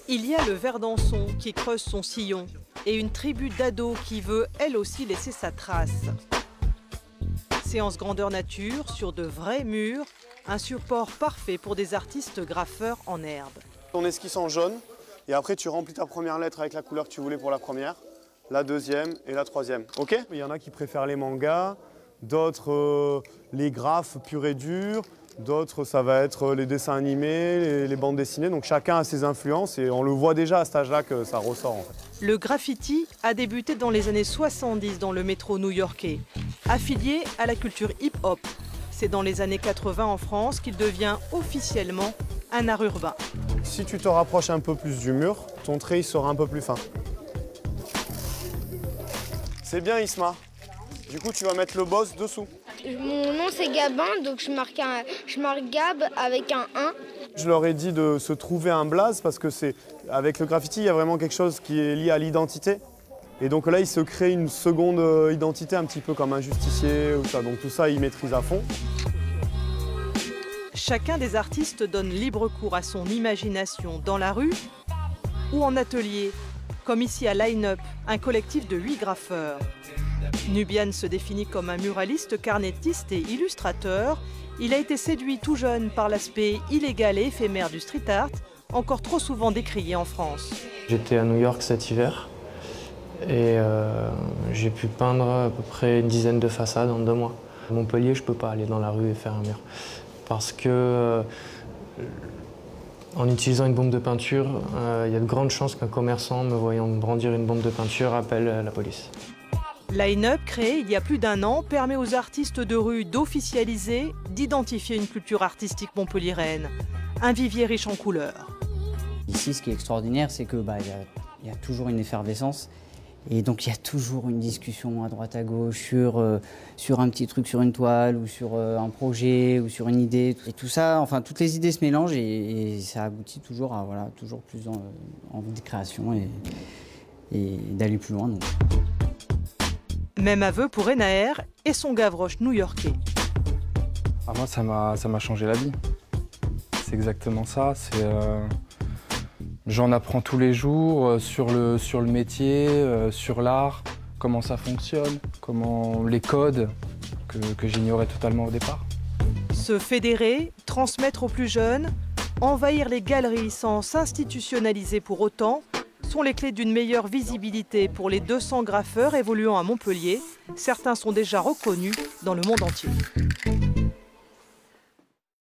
Il y a le Verdançon qui creuse son sillon et une tribu d'ados qui veut elle aussi laisser sa trace. Séance grandeur nature sur de vrais murs, un support parfait pour des artistes graffeurs en herbe. On esquisse en jaune et après tu remplis ta première lettre avec la couleur que tu voulais pour la première, la deuxième et la troisième. Ok ? Il y en a qui préfèrent les mangas, d'autres les graphes purs et durs, d'autres ça va être les dessins animés, les bandes dessinées. Donc chacun a ses influences et on le voit déjà à cet âge-là que ça ressort en fait. Le graffiti a débuté dans les années 70 dans le métro new-yorkais, affilié à la culture hip-hop. C'est dans les années 80 en France qu'il devient officiellement un art urbain. Si tu te rapproches un peu plus du mur, ton trait il sera un peu plus fin. C'est bien Isma. Du coup tu vas mettre le boss dessous. Mon nom c'est Gabin, donc je marque Gab avec un 1. Je leur ai dit de se trouver un blaze parce que avec le graffiti, il y a vraiment quelque chose qui est lié à l'identité. Et donc là, il se crée une seconde identité, un petit peu comme un justicier ou ça. Donc tout ça, ils maîtrisent à fond. Chacun des artistes donne libre cours à son imagination dans la rue ou en atelier, comme ici à Line Up, un collectif de 8 graffeurs. Nubian se définit comme un muraliste, carnettiste et illustrateur. Il a été séduit tout jeune par l'aspect illégal et éphémère du street art, encore trop souvent décrié en France. J'étais à New York cet hiver et j'ai pu peindre à peu près une dizaine de façades en 2 mois. À Montpellier, je ne peux pas aller dans la rue et faire un mur parce que en utilisant une bombe de peinture, il y a de grandes chances qu'un commerçant, me voyant brandir une bombe de peinture, appelle la police. Line Up, créé il y a plus d'1 an, permet aux artistes de rue d'officialiser, d'identifier une culture artistique montpelliéraine. Un vivier riche en couleurs. Ici, ce qui est extraordinaire, c'est qu'il y a toujours une effervescence. Et donc, il y a toujours une discussion à droite à gauche sur un petit truc sur une toile, ou sur un projet, ou sur une idée. Et tout ça, enfin, toutes les idées se mélangent et ça aboutit toujours à toujours plus envie de création et d'aller plus loin. Donc. Même aveu pour Enaher et son Gavroche new-yorkais. Ah, moi, ça m'a changé la vie. C'est exactement ça. J'en apprends tous les jours sur le métier, sur l'art, comment ça fonctionne, les codes que j'ignorais totalement au départ. Se fédérer, transmettre aux plus jeunes, envahir les galeries sans s'institutionnaliser pour autant, sont les clés d'une meilleure visibilité pour les 200 graffeurs évoluant à Montpellier. Certains sont déjà reconnus dans le monde entier.